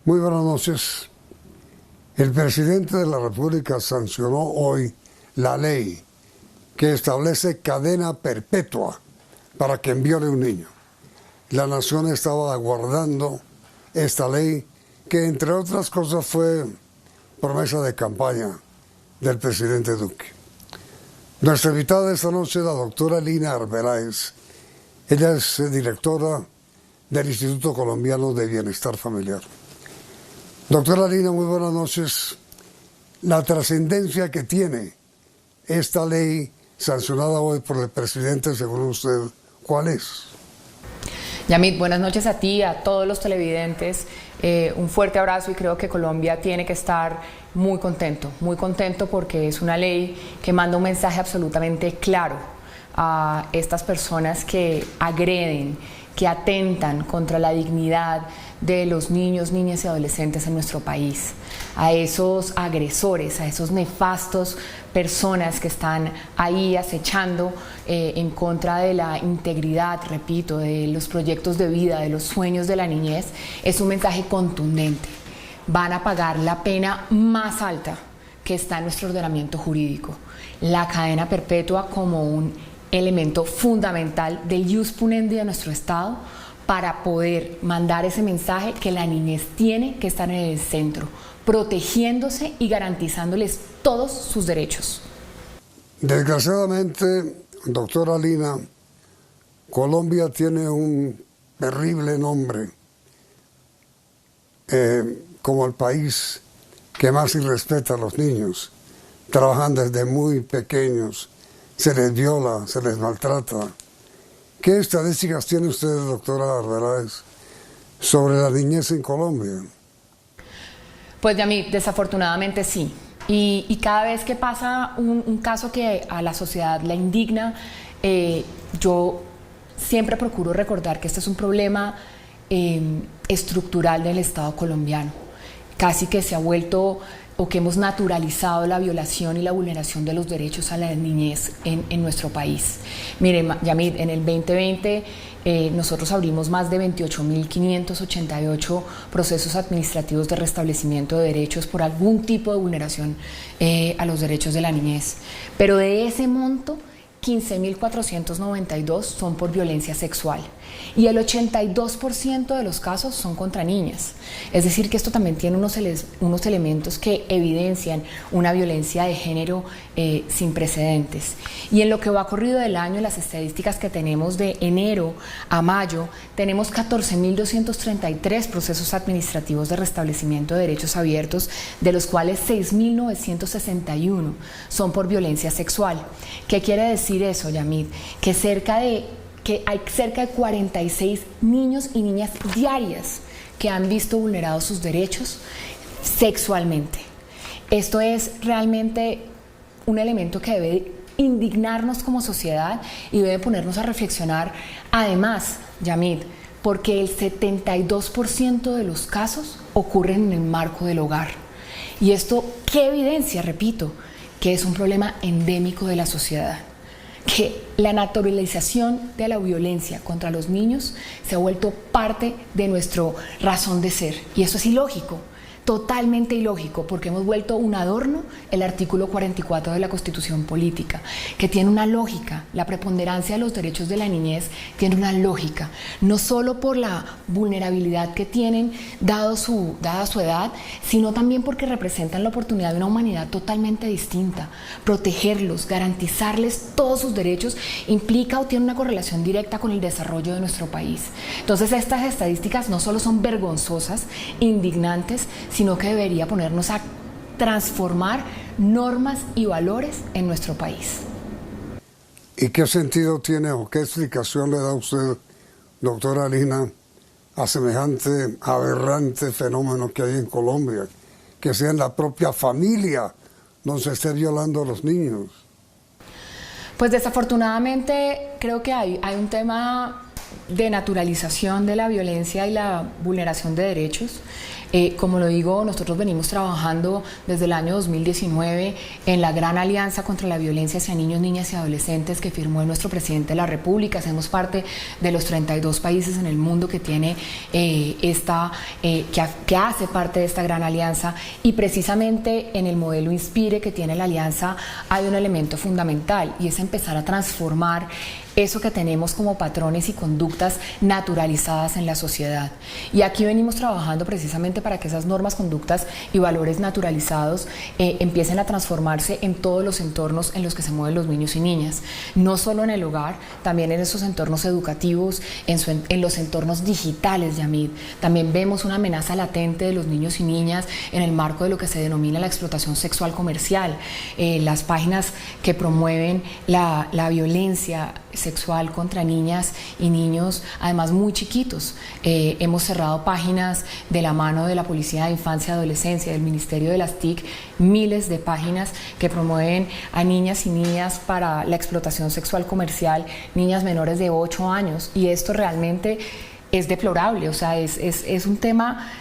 Muy buenas noches. El presidente de la República sancionó hoy la ley que establece cadena perpetua para quien viole un niño. La nación estaba aguardando esta ley que, entre otras cosas, fue promesa de campaña del presidente Duque. Nuestra invitada esta noche es la doctora Lina Arbeláez. Ella es directora del Instituto Colombiano de Bienestar Familiar. Doctora Lina, muy buenas noches. La trascendencia que tiene esta ley sancionada hoy por el presidente, según usted, ¿cuál es? Yamit, buenas noches a ti, a todos los televidentes. Un fuerte abrazo y creo que Colombia tiene que estar muy contento porque es una ley que manda un mensaje absolutamente claro a estas personas que agreden, que atentan contra la dignidad de los niños, niñas y adolescentes en nuestro país, a esos agresores, a esos nefastos personas que están ahí acechando en contra de la integridad, repito, de los proyectos de vida, de los sueños de la niñez. Es un mensaje contundente. Van a pagar la pena más alta que está en nuestro ordenamiento jurídico, la cadena perpetua como un elemento fundamental del ius punendi de nuestro Estado para poder mandar ese mensaje que la niñez tiene que estar en el centro, protegiéndose y garantizándoles todos sus derechos. Desgraciadamente, doctora Lina, Colombia tiene un terrible nombre como el país que más irrespeta a los niños. Trabajan desde muy pequeños, se les viola, se les maltrata. ¿Qué estadísticas tiene usted, doctora Arbeláez, sobre la niñez en Colombia? Pues Yamit, desafortunadamente sí. Y cada vez que pasa un caso que a la sociedad la indigna, yo siempre procuro recordar que este es un problema estructural del Estado colombiano. Casi que se ha vuelto o que hemos naturalizado la violación y la vulneración de los derechos a la niñez en nuestro país. Mire, Yamit, en el 2020 nosotros abrimos más de 28.588 procesos administrativos de restablecimiento de derechos por algún tipo de vulneración a los derechos de la niñez. Pero de ese monto, 15.492 son por violencia sexual y el 82% de los casos son contra niñas. Es decir, que esto también tiene unos elementos que evidencian una violencia de género sin precedentes. Y en lo que va corrido del año, las estadísticas que tenemos de enero a mayo, tenemos 14.233 procesos administrativos de restablecimiento de derechos abiertos, de los cuales 6.961 son por violencia sexual. ¿Qué quiere decir eso, Yamit? Que hay cerca de 46 niños y niñas diarias que han visto vulnerados sus derechos sexualmente. Esto es realmente un elemento que debe indignarnos como sociedad y debe ponernos a reflexionar. Además, Yamit, porque el 72% de los casos ocurren en el marco del hogar. Y esto, ¿qué evidencia? Repito, que es un problema endémico de la sociedad. Que la naturalización de la violencia contra los niños se ha vuelto parte de nuestra razón de ser. Y eso es ilógico, totalmente ilógico, porque hemos vuelto un adorno el artículo 44 de la Constitución Política, que tiene una lógica. La preponderancia de los derechos de la niñez tiene una lógica, no solo por la vulnerabilidad que tienen dada su edad, sino también porque representan la oportunidad de una humanidad totalmente distinta. Protegerlos, garantizarles todos sus derechos implica o tiene una correlación directa con el desarrollo de nuestro país. Entonces, estas estadísticas no solo son vergonzosas, indignantes, sino que debería ponernos a transformar normas y valores en nuestro país. ¿Y qué sentido tiene o qué explicación le da usted, doctora Lina, a semejante aberrante fenómeno que hay en Colombia, que sea en la propia familia donde se esté violando a los niños? Pues desafortunadamente creo que hay un tema de naturalización de la violencia y la vulneración de derechos. Como lo digo, nosotros venimos trabajando desde el año 2019 en la Gran Alianza contra la Violencia hacia Niños, Niñas y Adolescentes que firmó nuestro presidente de la República. Hacemos parte de los 32 países en el mundo que tiene que hace parte de esta Gran Alianza, y precisamente en el modelo Inspire que tiene la Alianza hay un elemento fundamental, y es empezar a transformar eso que tenemos como patrones y conductas naturalizadas en la sociedad. Y aquí venimos trabajando precisamente para que esas normas, conductas y valores naturalizados empiecen a transformarse en todos los entornos en los que se mueven los niños y niñas. No solo en el hogar, también en esos entornos educativos, en los entornos digitales, Yamid. También vemos una amenaza latente de los niños y niñas en el marco de lo que se denomina la explotación sexual comercial. Las páginas que promueven la violencia sexual contra niñas y niños, además muy chiquitos. Hemos cerrado páginas de la mano de la Policía de Infancia y Adolescencia, del Ministerio de las TIC, miles de páginas que promueven a niñas y niñas para la explotación sexual comercial, niñas menores de 8 años, y esto realmente es deplorable. O sea, es un tema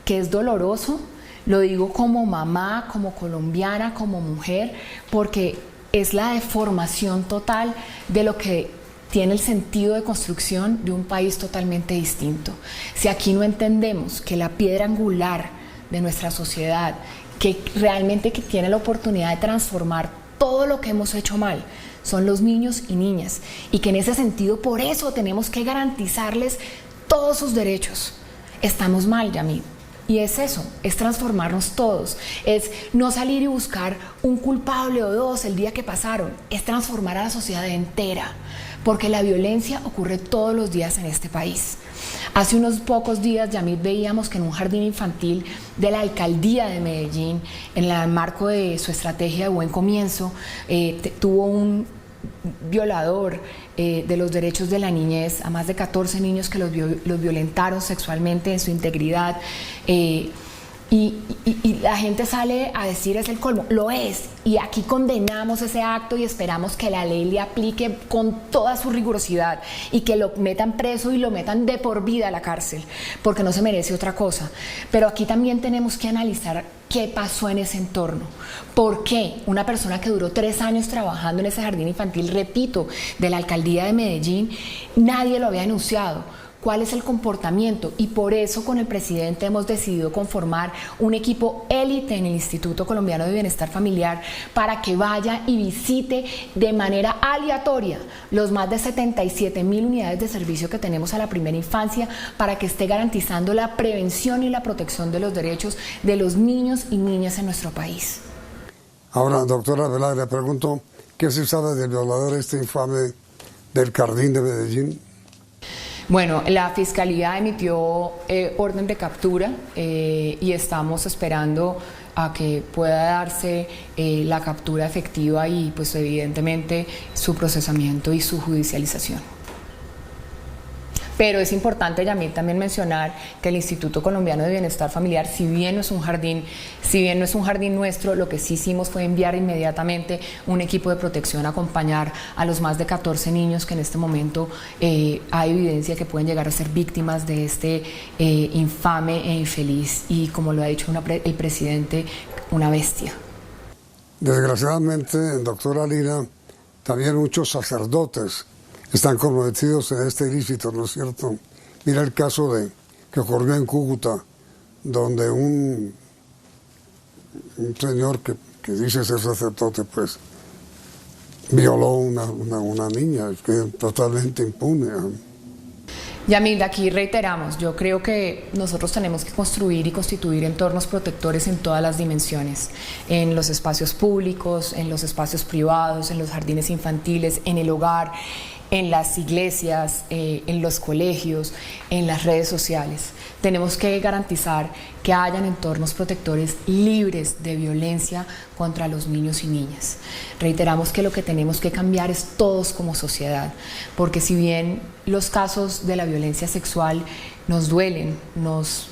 que es doloroso, lo digo como mamá, como colombiana, como mujer, porque es la deformación total de lo que tiene el sentido de construcción de un país totalmente distinto. Si aquí no entendemos que la piedra angular de nuestra sociedad, que realmente que tiene la oportunidad de transformar todo lo que hemos hecho mal, son los niños y niñas, y que en ese sentido por eso tenemos que garantizarles todos sus derechos, estamos mal, Yamid. Y es eso, es transformarnos todos, es no salir y buscar un culpable o dos el día que pasaron, es transformar a la sociedad entera, porque la violencia ocurre todos los días en este país. Hace unos pocos días, Yamid, veíamos que en un jardín infantil de la alcaldía de Medellín, en el marco de su estrategia de Buen Comienzo, tuvo un violador de los derechos de la niñez a más de 14 niños que los violentaron sexualmente en su integridad, y la gente sale a decir es el colmo, lo es, y aquí condenamos ese acto y esperamos que la ley le aplique con toda su rigurosidad y que lo metan preso y lo metan de por vida a la cárcel, porque no se merece otra cosa. Pero aquí también tenemos que analizar qué pasó en ese entorno, por qué una persona que duró 3 años trabajando en ese jardín infantil, repito, de la alcaldía de Medellín, nadie lo había denunciado. ¿Cuál es el comportamiento? Y por eso con el presidente hemos decidido conformar un equipo élite en el Instituto Colombiano de Bienestar Familiar para que vaya y visite de manera aleatoria los más de 77.000 unidades de servicio que tenemos a la primera infancia, para que esté garantizando la prevención y la protección de los derechos de los niños y niñas en nuestro país. Ahora, doctora Velarde, le pregunto, ¿qué se sabe del violador infame del Jardín de Medellín? Bueno, la Fiscalía emitió orden de captura y estamos esperando a que pueda darse la captura efectiva y pues evidentemente su procesamiento y su judicialización. Pero es importante, Yamid, también mencionar que el Instituto Colombiano de Bienestar Familiar, si bien no es un jardín nuestro, lo que sí hicimos fue enviar inmediatamente un equipo de protección a acompañar a los más de 14 niños que en este momento hay evidencia que pueden llegar a ser víctimas de este infame e infeliz y, como lo ha dicho el presidente, una bestia. Desgraciadamente, doctora Lina, también muchos sacerdotes están comprometidos en este ilícito, ¿no es cierto? Mira el caso que ocurrió en Cúcuta, donde un señor que dice ser sacerdote, pues, violó una niña, que es totalmente impune. Yamid, aquí reiteramos, yo creo que nosotros tenemos que construir y constituir entornos protectores en todas las dimensiones, en los espacios públicos, en los espacios privados, en los jardines infantiles, en el hogar, en las iglesias, en los colegios, en las redes sociales. Tenemos que garantizar que hayan entornos protectores libres de violencia contra los niños y niñas. Reiteramos que lo que tenemos que cambiar es todos como sociedad, porque si bien los casos de la violencia sexual nos duelen, nos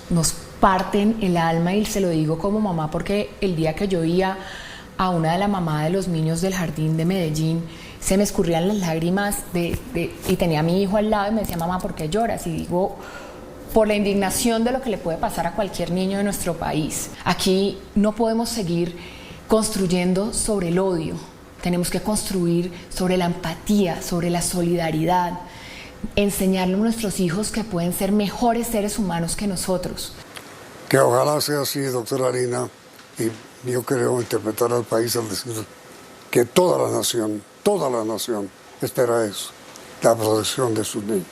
parten el alma, y se lo digo como mamá porque el día que yo oía a una de las mamás de los niños del jardín de Medellín, se me escurrían las lágrimas y tenía a mi hijo al lado y me decía, mamá, ¿por qué lloras? Y digo, por la indignación de lo que le puede pasar a cualquier niño de nuestro país. Aquí no podemos seguir construyendo sobre el odio, tenemos que construir sobre la empatía, sobre la solidaridad, enseñarle a nuestros hijos que pueden ser mejores seres humanos que nosotros. Que ojalá sea así, doctora Lina, y yo creo interpretar al país al decir que toda la nación espera eso, la protección de sus niños.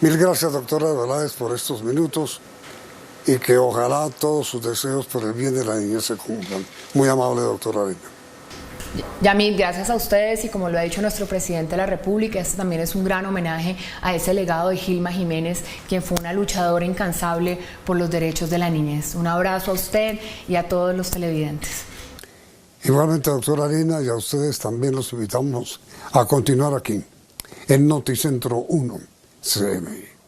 Mil gracias, doctora Veláez, por estos minutos y que ojalá todos sus deseos por el bien de la niñez se cumplan. Muy amable, doctora Lina. Yamil, gracias a ustedes y como lo ha dicho nuestro presidente de la República, este también es un gran homenaje a ese legado de Gilma Jiménez, quien fue una luchadora incansable por los derechos de la niñez. Un abrazo a usted y a todos los televidentes. Igualmente, doctora Lina, y a ustedes también los invitamos a continuar aquí, en Noticentro 1 CNI.